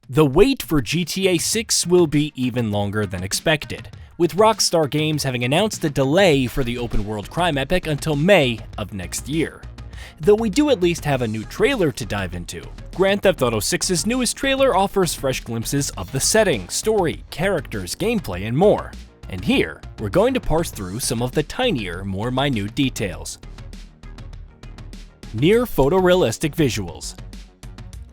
The wait for GTA 6 will be even longer than expected, with Rockstar Games having announced a delay for the open-world crime epic until May of next year. Though we do at least have a new trailer to dive into. Grand Theft Auto 6's newest trailer offers fresh glimpses of the setting, story, characters, gameplay, and more. And here, we're going to parse through some of the tinier, more minute details. Near photorealistic visuals.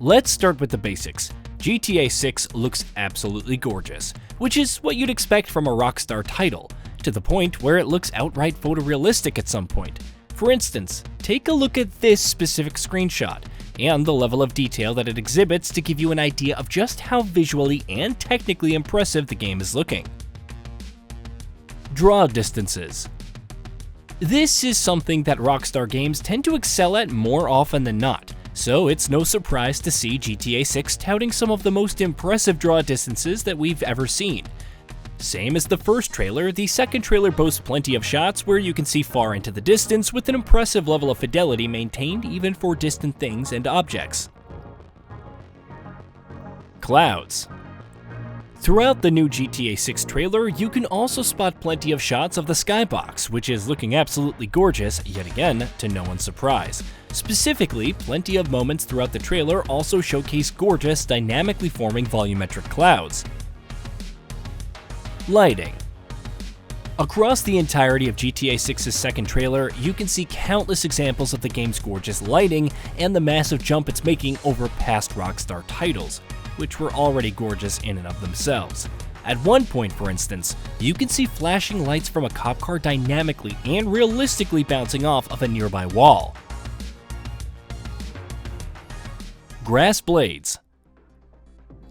Let's start with the basics. GTA 6 looks absolutely gorgeous, which is what you'd expect from a Rockstar title, to the point where it looks outright photorealistic at some point. For instance, take a look at this specific screenshot, and the level of detail that it exhibits to give you an idea of just how visually and technically impressive the game is looking. Draw distances. This is something that Rockstar Games tend to excel at more often than not, so it's no surprise to see GTA 6 touting some of the most impressive draw distances that we've ever seen. Same as the first trailer, the second trailer boasts plenty of shots where you can see far into the distance with an impressive level of fidelity maintained even for distant things and objects. Clouds. Throughout the new GTA 6 trailer, you can also spot plenty of shots of the skybox, which is looking absolutely gorgeous, yet again, to no one's surprise. Specifically, plenty of moments throughout the trailer also showcase gorgeous, dynamically forming volumetric clouds. Lighting. Across the entirety of GTA 6's second trailer, you can see countless examples of the game's gorgeous lighting and the massive jump it's making over past Rockstar titles, which were already gorgeous in and of themselves. At one point, for instance, you can see flashing lights from a cop car dynamically and realistically bouncing off of a nearby wall. Grass blades.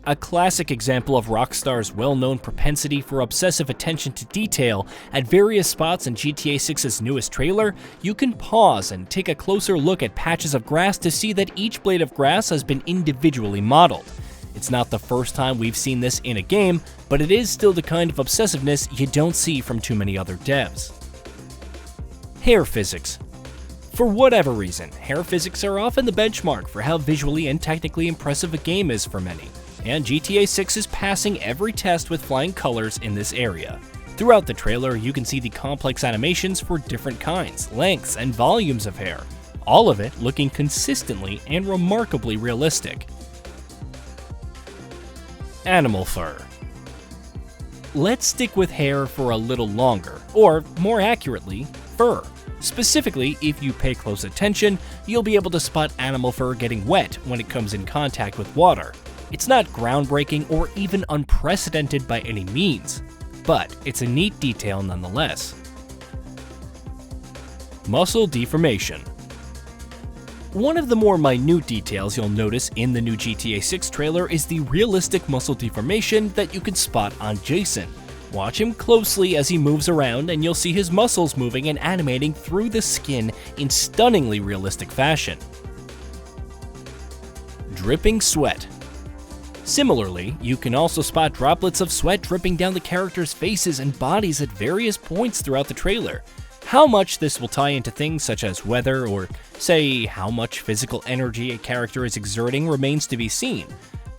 A classic example of Rockstar's well-known propensity for obsessive attention to detail, at various spots in GTA 6's newest trailer, you can pause and take a closer look at patches of grass to see that each blade of grass has been individually modeled. It's not the first time we've seen this in a game, but it is still the kind of obsessiveness you don't see from too many other devs. Hair physics. For whatever reason, hair physics are often the benchmark for how visually and technically impressive a game is for many, and GTA 6 is passing every test with flying colors in this area. Throughout the trailer, you can see the complex animations for different kinds, lengths, and volumes of hair, all of it looking consistently and remarkably realistic. Animal fur. Let's stick with hair for a little longer, or more accurately, fur. Specifically, if you pay close attention, you'll be able to spot animal fur getting wet when it comes in contact with water. It's not groundbreaking or even unprecedented by any means, but it's a neat detail nonetheless. Muscle deformation. One of the more minute details you'll notice in the new GTA 6 trailer is the realistic muscle deformation that you can spot on Jason. Watch him closely as he moves around and you'll see his muscles moving and animating through the skin in stunningly realistic fashion. Dripping sweat. Similarly, you can also spot droplets of sweat dripping down the characters' faces and bodies at various points throughout the trailer. How much this will tie into things such as weather or, say, how much physical energy a character is exerting remains to be seen,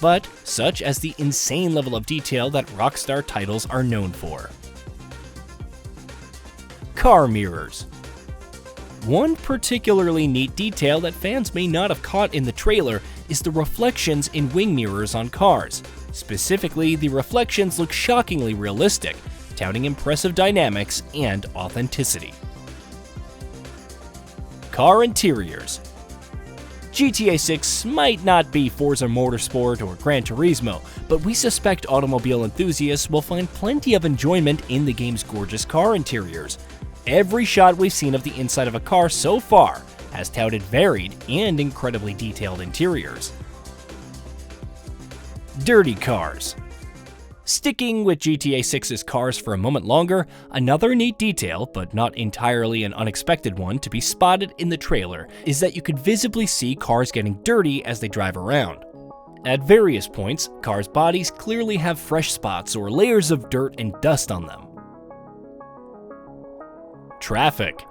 but such as the insane level of detail that Rockstar titles are known for. Car mirrors. One particularly neat detail that fans may not have caught in the trailer is the reflections in wing mirrors on cars. Specifically, the reflections look shockingly realistic, touting impressive dynamics and authenticity. Car interiors. GTA 6 might not be Forza Motorsport or Gran Turismo, but we suspect automobile enthusiasts will find plenty of enjoyment in the game's gorgeous car interiors. Every shot we've seen of the inside of a car so far has touted varied and incredibly detailed interiors. Dirty cars. Sticking with GTA 6's cars for a moment longer, another neat detail, but not entirely an unexpected one to be spotted in the trailer, is that you could visibly see cars getting dirty as they drive around. At various points, cars' bodies clearly have fresh spots or layers of dirt and dust on them. Traffic.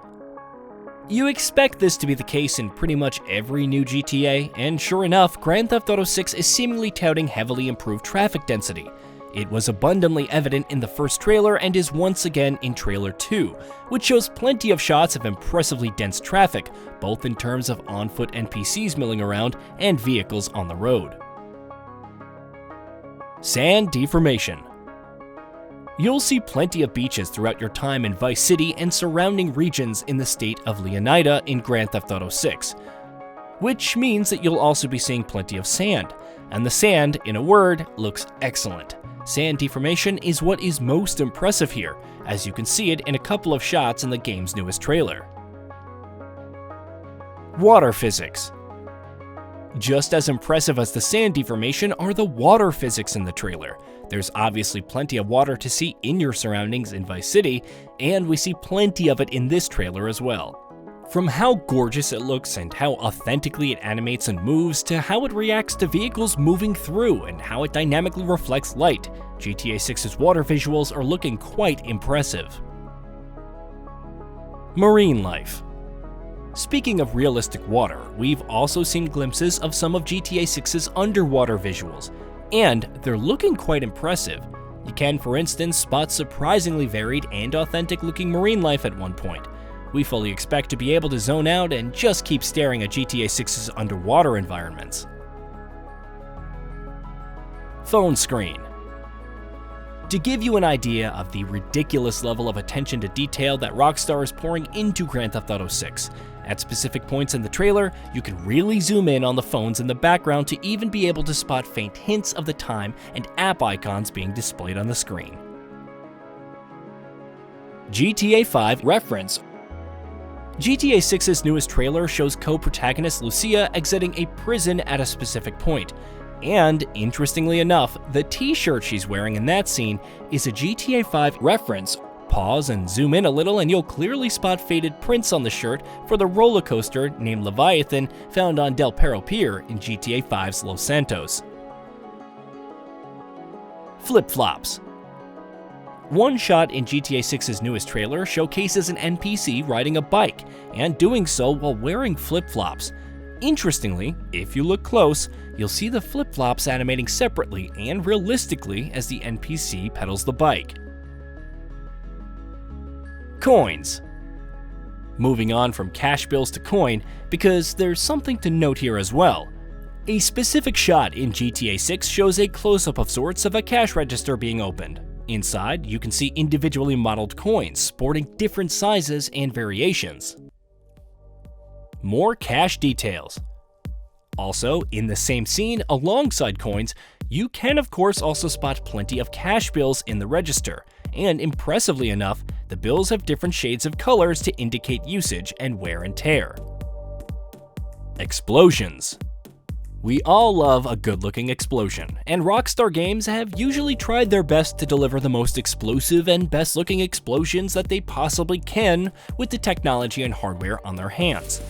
You expect this to be the case in pretty much every new GTA, and sure enough, Grand Theft Auto 6 is seemingly touting heavily improved traffic density. It was abundantly evident in the first trailer and is once again in trailer 2, which shows plenty of shots of impressively dense traffic, both in terms of on-foot NPCs milling around and vehicles on the road. Sand deformation. You'll see plenty of beaches throughout your time in Vice City and surrounding regions in the state of Leonida in Grand Theft Auto 6, which means that you'll also be seeing plenty of sand, and the sand, in a word, looks excellent. Sand deformation is what is most impressive here, as you can see it in a couple of shots in the game's newest trailer. Water physics. Just as impressive as the sand deformation are the water physics in the trailer. There's obviously plenty of water to see in your surroundings in Vice City, and we see plenty of it in this trailer as well. From how gorgeous it looks and how authentically it animates and moves, to how it reacts to vehicles moving through and how it dynamically reflects light, GTA 6's water visuals are looking quite impressive. Marine life. Speaking of realistic water, we've also seen glimpses of some of GTA 6's underwater visuals, and they're looking quite impressive. You can, for instance, spot surprisingly varied and authentic-looking marine life at one point. We fully expect to be able to zone out and just keep staring at GTA 6's underwater environments. Phone screen. To give you an idea of the ridiculous level of attention to detail that Rockstar is pouring into Grand Theft Auto 6, at specific points in the trailer, you can really zoom in on the phones in the background to even be able to spot faint hints of the time and app icons being displayed on the screen. GTA 5 reference. GTA 6's newest trailer shows co-protagonist Lucia exiting a prison at a specific point. And, interestingly enough, the t-shirt she's wearing in that scene is a GTA 5 reference. Pause and zoom in a little and you'll clearly spot faded prints on the shirt for the roller coaster named Leviathan found on Del Perro Pier in GTA 5's Los Santos. Flip-flops. One shot in GTA 6's newest trailer showcases an NPC riding a bike, and doing so while wearing flip-flops. Interestingly, if you look close, you'll see the flip-flops animating separately and realistically as the NPC pedals the bike. Coins. Moving on from cash bills to coin, because there's something to note here as well. A specific shot in GTA 6 shows a close-up of sorts of a cash register being opened. Inside, you can see individually modeled coins sporting different sizes and variations. More cash details. Also, in the same scene, alongside coins, you can of course also spot plenty of cash bills in the register, and impressively enough, the bills have different shades of colors to indicate usage and wear and tear. Explosions. We all love a good-looking explosion, and Rockstar Games have usually tried their best to deliver the most explosive and best-looking explosions that they possibly can with the technology and hardware on their hands.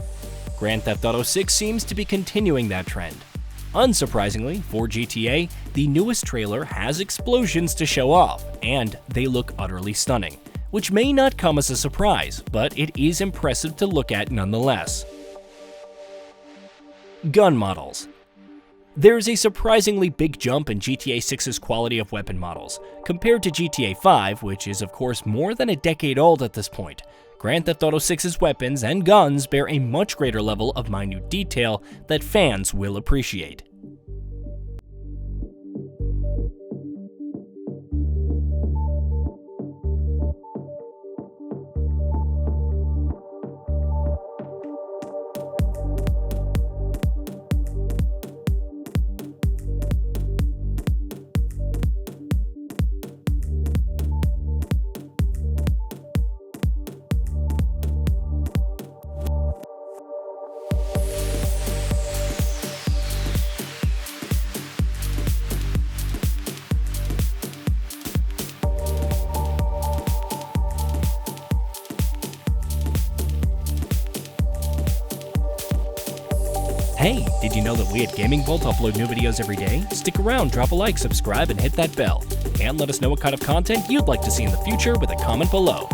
Grand Theft Auto 6 seems to be continuing that trend. Unsurprisingly, for GTA, the newest trailer has explosions to show off, and they look utterly stunning, which may not come as a surprise, but it is impressive to look at nonetheless. Gun models. There's a surprisingly big jump in GTA 6's quality of weapon models, compared to GTA 5, which is of course more than a decade old at this point. Grand Theft Auto 6's weapons and guns bear a much greater level of minute detail that fans will appreciate. Hey, did you know that we at GamingBolt upload new videos every day? Stick around, drop a like, subscribe, and hit that bell. And let us know what kind of content you'd like to see in the future with a comment below.